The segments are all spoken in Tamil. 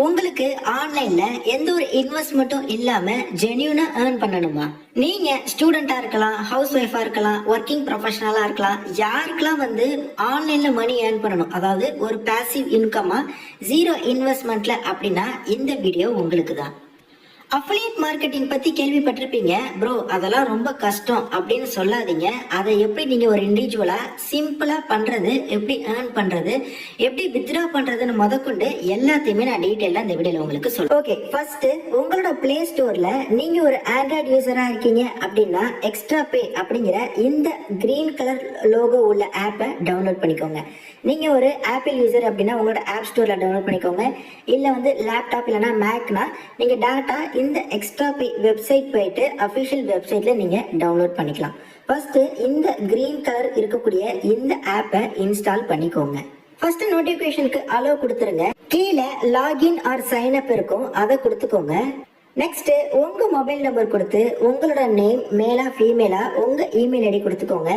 உங்களுக்கு ஆன்லைன்ல எந்த ஒரு இன்வெஸ்ட்மெண்ட்டும் இல்லாம ஜென்யூனா ஏர்ன் பண்ணணுமா? நீங்க ஸ்டூடெண்டா இருக்கலாம், ஹவுஸ் ஒய்ஃபா இருக்கலாம், ஒர்க்கிங் ப்ரொஃபஷனலா இருக்கலாம், யாருக்கெல்லாம் ஆன்லைன்ல மணி ஏர்ன் பண்ணணும், அதாவது ஒரு பாசிவ் இன்கமா ஜீரோ இன்வெஸ்ட்மெண்ட்ல அப்படின்னா இந்த வீடியோ உங்களுக்கு தான். அஃபிலியேட் மார்க்கெட்டிங் பத்தி கேள்விப்பட்டிருப்பீங்க. ப்ரோ அதெல்லாம் ரொம்ப கஷ்டம் அப்படின்னு சொல்லாதீங்க. அதை எப்படி நீங்க ஒரு இண்டிவிஜுவலா சிம்பிளா பண்றது, எப்படி ஏர்ன் பண்றது, எப்படி வித்ட்ரா பண்றதுன்னு முதற்கொண்டு எல்லாத்தையுமே நான் டீட்டெயிலா இந்த வீடியோல உங்களுக்கு சொல்றேன். ஓகே, ஃபர்ஸ்ட் உங்களோட பிளே ஸ்டோர்ல நீங்க ஒரு ஆண்ட்ராய்டு யூசரா இருக்கீங்க அப்படின்னா எக்ஸ்ட்ரா பே அப்படிங்கிற இந்த கிரீன் கலர் லோகோ உள்ள ஆப்பை டவுன்லோட் பண்ணிக்கோங்க. நீங்க ஒரு ஆப்பிள் யூசர் அப்படின்னா உங்களோட ஆப் ஸ்டோர்ல டவுன்லோட் பண்ணிக்கோங்க. இல்ல லேப்டாப் இல்லைன்னா மேக்னா நீங்க டேரக்டா இந்த எக்ஸ்ட்ரா பே வெப்சைட் போயிட்டு அஃபிஷியல் வெப்சைட்ல நீங்க டவுன்லோட் பண்ணிக்கலாம். ஃபர்ஸ்ட் இந்த கிரீன் கலர் இருக்கக்கூடிய இந்த ஆப்பை இன்ஸ்டால் பண்ணிக்கோங்க. ஃபர்ஸ்ட் நோட்டிபிகேஷனுக்கு அலோ கொடுத்துருங்க. கீழே லாகின் ஆர் சைன் அப் இருக்கும், அதை கொடுத்துக்கோங்க. நெக்ஸ்ட் உங்க மொபைல் நம்பர் கொடுத்து உங்களோட நேம் மேலா ஃபீமேலா உங்க இமெயில் ஐடி கொடுத்துக்கோங்க.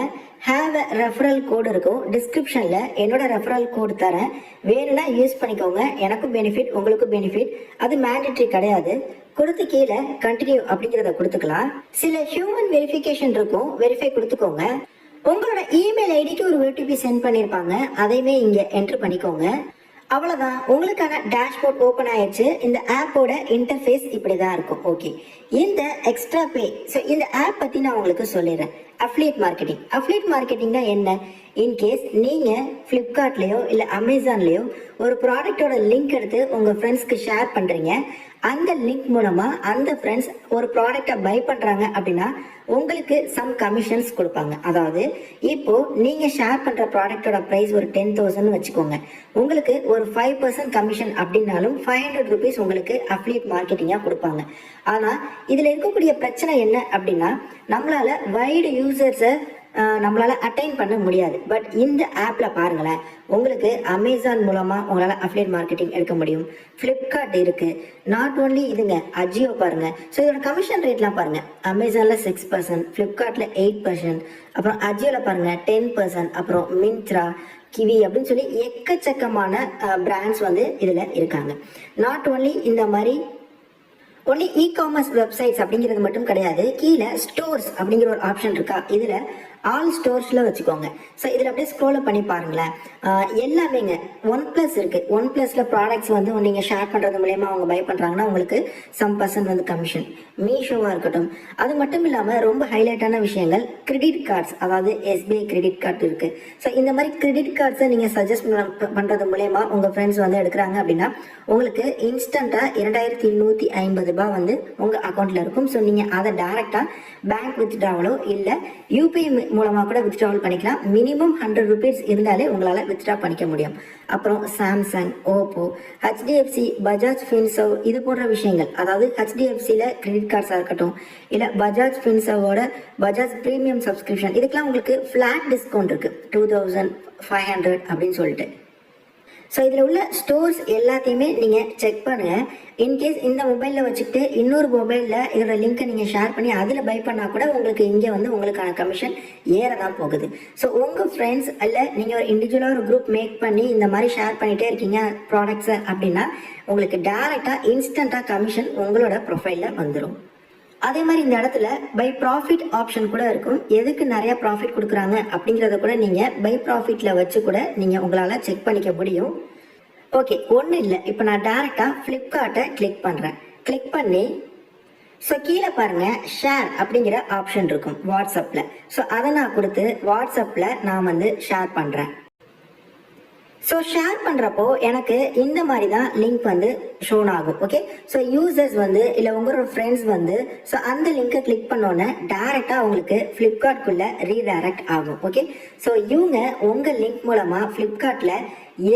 ஹேவ் அ ரெஃபரல் கோடு இருக்கும், டிஸ்கிரிப்ஷன்ல என்னோட ரெஃபரல் கோடு தரேன், வேணும்னா யூஸ் பண்ணிக்கோங்க. எனக்கும் பெனிஃபிட், உங்களுக்கும் பெனிஃபிட், அது மேண்டேட்டரி கிடையாது. கொடுத்து கீழே கண்டினியூ அப்படிங்கிறத கொடுத்துக்கலாம். சில ஹியூமன் வெரிஃபிகேஷன் இருக்கும், வெரிஃபை கொடுத்துக்கோங்க. உங்களோட இமெயில் ஐடிக்கு ஒரு ஓடிபி சென்ட் பண்ணிருப்பாங்க, அதையுமே இங்க என்டர் பண்ணிக்கோங்க. அவ்வளவுதான், உங்களுக்கான டேஷ்போர்ட் ஓபன் ஆயிடுச்சு. இந்த ஆப்போட இன்டர்ஃபேஸ் இப்படிதான் இருக்கும். ஓகே, இந்த எக்ஸ்ட்ரா பே, ஸோ இந்த ஆப் பத்தி நான் உங்களுக்கு சொல்லிடுறேன். Affiliate marketing. அஃபிலியேட் மார்க்கெட்டிங்னா என்ன? இன்கேஸ் நீங்க பிளிப்கார்ட்லயோ இல்ல அமேசான்லயோ ஒரு ப்ராடக்டோட லிங்க் எடுத்து உங்க ஃப்ரெண்ட்ஸ்க்கு ஷேர் பண்றீங்க. அந்த லிங்க் மூலமா அந்த ஃப்ரெண்ட்ஸ் ஒரு ப்ராடக்டை பை பண்றாங்க அப்படின்னா உங்களுக்கு சம் கமிஷன்ஸ் கொடுப்பாங்க. அதாவது இப்போ நீங்க ஷேர் பண்ற ப்ராடக்டோட பிரைஸ் ஒரு 10,000 வச்சுக்கோங்க, உங்களுக்கு ஒரு 5% கமிஷன் அப்படின்னாலும் 500 rupees உங்களுக்கு அஃபிலியேட் மார்க்கெட்டிங்கா கொடுப்பாங்க. ஆனா இதுல இருக்கக்கூடிய பிரச்சனை என்ன அப்படின்னா நம்மளால வைடு யூசர்ஸை நம்மளால அட்டைன் பண்ண முடியாது. பட் இந்த ஆப்ல பாருங்களேன், உங்களுக்கு அமேசான் மூலமா உங்களால அஃபிலியேட் மார்க்கெட்டிங் எடுக்க முடியும். பிளிப்கார்ட் இருக்கு, நாட் ஓன்லி இதுங்க, அஜியோ பாருங்க. ஸோ இதோட கமிஷன் ரேட்லாம் பாருங்க, அமேசான்ல 6%, பிளிப்கார்ட்ல 8%, அப்புறம் அஜியோல பாருங்க 10%, அப்புறம் மிந்த்ரா, கிவி அப்படின்னு சொல்லி எக்கச்சக்கமான பிராண்ட்ஸ் இதுல இருக்காங்க. நாட் ஓன்லி இந்த மாதிரி ஒன்லி இ காமர்ஸ் வெப்சைட்ஸ் அப்படிங்கிறது மட்டும் கிடையாது, கீழே ஸ்டோர்ஸ் அப்படிங்கிற ஒரு ஆப்ஷன் இருக்கா, இதுல ஆல் ஸ்டோர்ஸ்ல வச்சுக்கோங்க. ஸோ இதுல அப்படியே ஸ்க்ரோல் பண்ணி பாருங்களேன், எல்லாமேங்க ஒன் பிளஸ் இருக்கு. ஒன் பிளஸ்ல ப்ராடக்ட்ஸ் நீங்க ஷேர் பண்றது மூலயமா அவங்க பை பண்றாங்கன்னா உங்களுக்கு சம் பர்சன்ட் கமிஷன். மீஷோவா இருக்கட்டும். அது மட்டும் இல்லாம ரொம்ப ஹைலைட்டான விஷயங்கள், கிரெடிட் கார்ட்ஸ், அதாவது எஸ்பிஐ கிரெடிட் கார்டு இருக்கு. ஸோ இந்த மாதிரி கிரெடிட் கார்ட்ஸை நீங்க சஜஸ்ட் பண்றது மூலயமா உங்க ஃப்ரெண்ட்ஸ் எடுக்கிறாங்க அப்படின்னா உங்களுக்கு இன்ஸ்டன்டா 2150 ரூபாய் உங்க அக்கௌண்ட்ல இருக்கும். ஸோ நீங்க அதை டைரக்டா பேங்க் வித்ட்ராவலோ இல்ல யூபிஐ மூலமா கூட வித்ட்ராவல் பண்ணிக்கலாம். மினிமம் 100 rupees இருந்தாலே உங்களால வித்ட்ரா பண்ணிக்க முடியும். அப்புறம் Samsung, Oppo, HDFC, Bajaj Finserv, இது போன்ற விஷயங்கள், அதாவது ஹெச்டிஎஃப்சில கிரெடிட் கார்ட்ஸா இருக்கட்டும் இல்ல பஜாஜ் ஃபின்சர்வோட பஜாஜ் பிரீமியம் சப்ஸ்கிரிப்ஷன், இதுக்கெல்லாம் உங்களுக்கு ஃபிளாட் டிஸ்கவுண்ட் இருக்கு, 2500 அப்படின்னு சொல்லிட்டு. ஸோ இதில் உள்ள ஸ்டோர்ஸ் எல்லாத்தையுமே நீங்கள் செக் பண்ணுங்கள். இன்கேஸ் இந்த மொபைலில் வச்சுக்கிட்டு இன்னொரு மொபைலில் இதோட லிங்க்கை நீங்கள் ஷேர் பண்ணி அதில் பை பண்ணால் கூட உங்களுக்கு இங்கே உங்களுக்கான கமிஷன் ஏற தான் போகுது. ஸோ உங்கள் ஃப்ரெண்ட்ஸ் இல்லை நீங்கள் ஒரு இண்டிவிஜுவலாக ஒரு குரூப் மேக் பண்ணி இந்த மாதிரி ஷேர் பண்ணிகிட்டே இருக்கீங்க ப்ராடக்ட்ஸை அப்படின்னா உங்களுக்கு டேரெக்டாக இன்ஸ்டண்ட்டாக கமிஷன் உங்களோட ப்ரொஃபைலில் வந்துடும். அதே மாதிரி இந்த இடத்துல பை ப்ராஃபிட் ஆப்ஷன் கூட இருக்கும். எதுக்கு நிறைய ப்ராஃபிட் கொடுக்குறாங்க அப்படிங்கிறத கூட நீங்கள் பை ப்ராஃபிட்ல வச்சு கூட நீங்கள் உங்களால் செக் பண்ணிக்க முடியும். ஓகே, ஒன்றும் இல்லை, இப்போ நான் டேரெக்டாக ஃப்ளிப்கார்ட்டை கிளிக் பண்ணுறேன். கிளிக் பண்ணி ஸோ கீழே பாருங்க ஷேர் அப்படிங்கிற ஆப்ஷன் இருக்கும் வாட்ஸ்அப்பில். ஸோ அதை நான் கொடுத்து வாட்ஸ்அப்பில் நான் ஷேர் பண்ணுறேன். ஸோ ஷேர் பண்ணுறப்போ எனக்கு இந்த மாதிரி தான் லிங்க் ஷோன் ஆகும். ஓகே, ஸோ யூசர்ஸ் இல்லை உங்களோட ஃப்ரெண்ட்ஸ் ஸோ அந்த லிங்கை கிளிக் பண்ணோன்னே டேரெக்டாக அவங்களுக்கு ஃப்ளிப்கார்ட்குள்ளே ரீடைரக்ட் ஆகும். ஓகே, ஸோ இவங்க உங்கள் லிங்க் மூலமாக ஃப்ளிப்கார்ட்டில்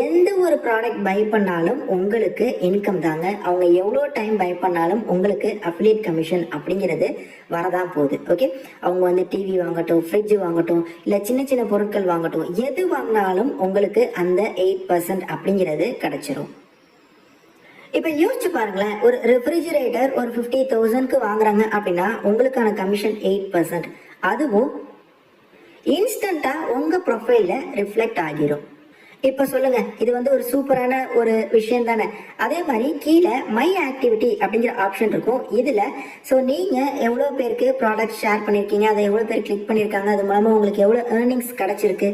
எந்த ஒரு ப்ராடக்ட் பை பண்ணாலும் உங்களுக்கு இன்கம் தாங்க. அவங்க எவ்வளோ டைம் பை பண்ணாலும் உங்களுக்கு அஃபிலியேட் கமிஷன் அப்படிங்கிறது வரதான் போகுது. ஓகே, அவங்க டிவி வாங்கட்டும், ஃப்ரிட்ஜ் வாங்கட்டும், இல்லை சின்ன சின்ன பொருட்கள் வாங்கட்டும், எது வாங்கினாலும் உங்களுக்கு அந்த 8% அப்படிங்கிறது கிடைச்சிரும். இப்போ யோசிச்சு பாருங்களேன், ஒரு ரெஃப்ரிஜிரேட்டர் ஒரு 50,000க்கு வாங்குறாங்க அப்படின்னா உங்களுக்கான கமிஷன் 8%. அதுவும் இன்ஸ்டண்டா உங்க ப்ரொஃபைல்ல ரிஃப்ளெக்ட் ஆகிரும். இப்ப சொல்லுங்க, இது வந்து ஒரு சூப்பரான ஒரு விஷயம் தானே. அதே மாதிரி கீழே மை ஆக்டிவிட்டி அப்படிங்கிற ஆப்ஷன் இருக்கும். இதுல ஸோ நீங்க எவ்வளவு பேருக்கு ப்ராடக்ட் ஷேர் பண்ணிருக்கீங்க, அதை எவ்வளவு பேர் கிளிக் பண்ணிருக்காங்க, அது மூலமா உங்களுக்கு எவ்வளவு ஏர்னிங்ஸ் கிடைச்சிருக்கு,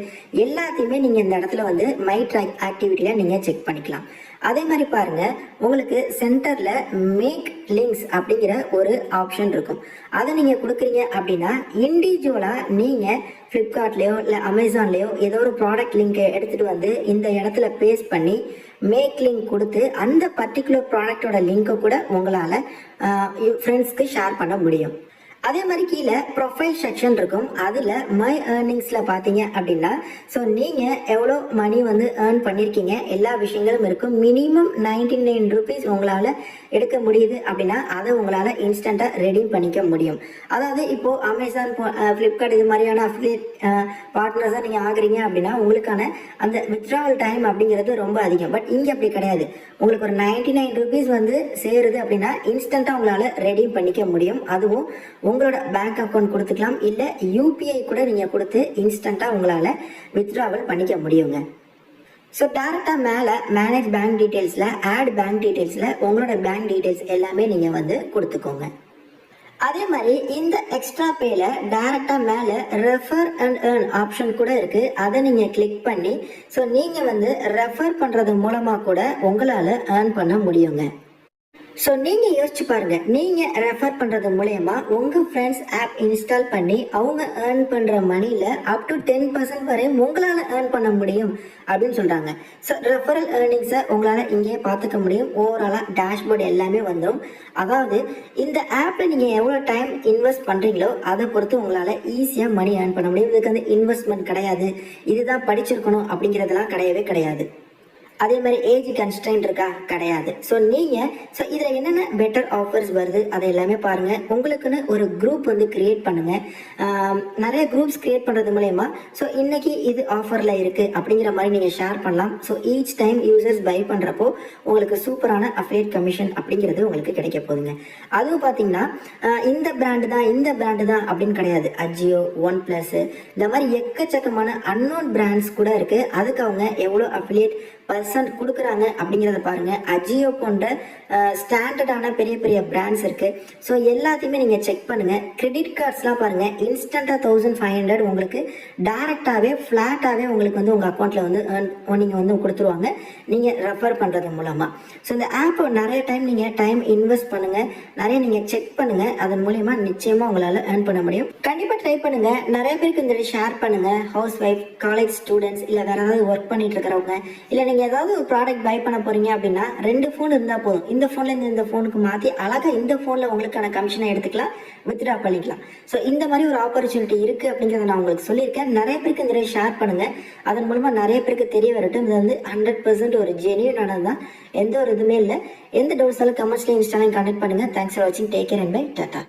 எல்லாத்தையுமே நீங்க இந்த இடத்துல வந்து மை ட்ராக் ஆக்டிவிட்டியில நீங்க செக் பண்ணிக்கலாம். அதே மாதிரி பாருங்க, உங்களுக்கு சென்டர்ல மேக் லிங்க்ஸ் அப்படிங்கிற ஒரு ஆப்ஷன் இருக்கும். அதை நீங்க கொடுக்குறீங்க அப்படின்னா இண்டிவிஜுவலா நீங்க ஃப்ளிப்கார்ட்லயோ இல்லை அமேசான்லயோ ஏதோ ஒரு ப்ராடக்ட் லிங்கை எடுத்துட்டு வந்து இந்த இடத்துல பேஸ்ட் பண்ணி மேக் லிங்க் கொடுத்து அந்த பர்டிகுலர் ப்ராடக்டோட லிங்கை கூட உங்களால் ஃப்ரெண்ட்ஸ்க்கு ஷேர் பண்ண முடியும். அதே மாதிரி கீழே ப்ரொஃபைல் செக்ஷன் இருக்கும். அதில் மை ஏர்னிங்ஸில் பார்த்தீங்க அப்படின்னா ஸோ நீங்கள் எவ்வளோ மணி வந்து ஏர்ன் பண்ணியிருக்கீங்க எல்லா விஷயங்களும் இருக்கும். மினிமம் 99 ருபீஸ் உங்களால் எடுக்க முடியுது அப்படின்னா அதை உங்களால் இன்ஸ்டண்ட்டாக ரெடீம் பண்ணிக்க முடியும். அதாவது இப்போது அமேசான், ஃப்ளிப்கார்ட் இது மாதிரியான அஃபிலியேட் பார்ட்னர்ஸாக நீங்கள் ஆகுறீங்க அப்படின்னா உங்களுக்கான அந்த வித்ட்ராவல் டைம் அப்படிங்கிறது ரொம்ப அதிகம். பட் இங்கே அப்படி கிடையாது. உங்களுக்கு ஒரு 99 ருபீஸ் வந்து சேருது அப்படின்னா இன்ஸ்டண்ட்டாக உங்களால் ரெடீம் பண்ணிக்க முடியும். அதுவும் உங்களோட பேங்க் அக்கௌண்ட் கொடுத்துக்கலாம், இல்லை யூபிஐ கூட நீங்கள் கொடுத்து இன்ஸ்டண்ட்டாக உங்களால் வித்ட்ராவல் பண்ணிக்க முடியுங்க. ஸோ டேரெக்டாக மேலே மேனேஜ் பேங்க் டீட்டெயில்ஸில் ஆட் பேங்க் டீட்டெயில்ஸில் உங்களோட பேங்க் டீட்டெயில்ஸ் எல்லாமே நீங்கள் வந்து கொடுத்துக்கோங்க. அதே மாதிரி இந்த எக்ஸ்ட்ரா பேல டைரக்டா மேல ரெஃபர் அண்ட் ஏர்ன் ஆப்ஷன் கூட இருக்கு. அதை நீங்க கிளிக் பண்ணி ஸோ நீங்க வந்து ரெஃபர் பண்றது மூலமா கூட உங்களால ஏர்ன் பண்ண முடியுங்க. ஸோ நீங்கள் யோசிச்சு பாருங்க, நீங்கள் ரெஃபர் பண்ணுறது மூலயமா உங்கள் ஃப்ரெண்ட்ஸ் ஆப் இன்ஸ்டால் பண்ணி அவங்க ஏர்ன் பண்ணுற மணியில் அப் டு 10% வரை உங்களால் ஏர்ன் பண்ண முடியும் அப்படின்னு சொல்கிறாங்க. ஸோ ரெஃபரல் ஏர்னிங்ஸை உங்களால் இங்கேயே பார்த்துக்க முடியும். ஓவராலாக டேஷ்போர்டு எல்லாமே வந்துடும். அதாவது இந்த ஆப்பில் நீங்கள் எவ்வளோ டைம் இன்வெஸ்ட் பண்ணுறீங்களோ அதை பொறுத்து உங்களால் ஈஸியாக மணி ஏர்ன் பண்ண முடியும். இதுக்கு வந்து இன்வெஸ்ட்மெண்ட் கிடையாது, இதுதான் படிச்சிருக்கணும் அப்படிங்கிறதுலாம் கிடையவே கிடையாது. அதே மாதிரி ஏஜ் கன்ஸ்ட்ரெயின்ட் இருக்கா? கிடையாது. ஸோ இதில் என்னென்ன பெட்டர் ஆஃபர்ஸ் வருது அதை எல்லாமே பாருங்கள். உங்களுக்குன்னு ஒரு குரூப் வந்து கிரியேட் பண்ணுங்கள். நிறைய குரூப்ஸ் கிரியேட் பண்ணுறது மூலயமா ஸோ இன்னைக்கு இது ஆஃபரில் இருக்குது அப்படிங்கிற மாதிரி நீங்கள் ஷேர் பண்ணலாம். So each time users buy பண்ணுறப்போ உங்களுக்கு சூப்பரான அஃபிலியேட் கமிஷன் அப்படிங்கிறது உங்களுக்கு கிடைக்க போகுதுங்க. அதுவும் பார்த்தீங்கன்னா இந்த பிராண்டு தான் அப்படின்னு கிடையாது. அஜியோ, ஒன் பிளஸ், இந்த மாதிரி எக்கச்சக்கமான அன்னோன் பிராண்ட்ஸ் கூட இருக்குது. அதுக்கு அவங்க எவ்வளோ அஃபிலியேட் % கொடுக்குறாங்க அப்படிங்கிறத பாருங்க. அஜியோ போன்ற ஸ்டாண்டர்டான பெரிய பெரிய பிராண்ட்ஸ் இருக்கு. ஸோ எல்லாத்தையுமே நீங்க செக் பண்ணுங்க. கிரெடிட் கார்ட்ஸ்லாம் பாருங்க, இன்ஸ்டண்டா 1500 உங்களுக்கு டைரக்டாவே ஃபிளாட்டாவே உங்களுக்கு வந்து உங்க அக்கௌண்ட்ல வந்து நீங்க வந்து கொடுத்துருவாங்க, நீங்க ரெஃபர் பண்றது மூலமா. ஸோ இந்த ஆப் நிறைய டைம் நீங்க டைம் இன்வெஸ்ட் பண்ணுங்க, நிறைய நீங்க செக் பண்ணுங்க. அதன் மூலியமா நிச்சயமா உங்களால ஏர்ன் பண்ண முடியும். கண்டிப்பா ட்ரை பண்ணுங்க. நிறைய பேருக்கு இந்த ஷேர் பண்ணுங்க. ஹவுஸ் ஒய்ஃப், காலேஜ் ஸ்டூடெண்ட்ஸ், இல்ல வேற ஏதாவது ஒர்க் பண்ணிட்டு இருக்கிறவங்க, இல்ல நீங்க ஏதாவது ஒரு ப்ராடக்ட் பை பண்ண போறீங்க அப்படின்னா 2 ஃபோன் இருந்தா போதும். இந்த போன்ல இருந்து இந்த போனுக்கு மாத்தி அழகா இந்த போன்ல உங்களுக்கான கமிஷனை எடுத்துக்கலாம், வித்ட்ரா பண்ணிக்கலாம். ஸோ இந்த மாதிரி ஒரு ஆப்பர்ச்சுனிட்டி இருக்கு அப்படிங்கிறத நான் உங்களுக்கு சொல்லியிருக்கேன். நிறைய பேருக்கு இந்த ஷேர் பண்ணுங்க. அதன் மூலமா நிறைய பேருக்கு தெரிய வரட்டும். இது வந்து 100% ஒரு ஜெனியூனானது தான், எந்த ஒரு இதுவுமே இல்லை. எந்த டவுட்ஸாலும் கமெண்ட்ஸ்ல இன்ஸ்டாலையும் கான்டெக்ட் பண்ணுங்க. தேங்க்ஸ் ஃபார் வாட்சிங். Take care and bye. Tata.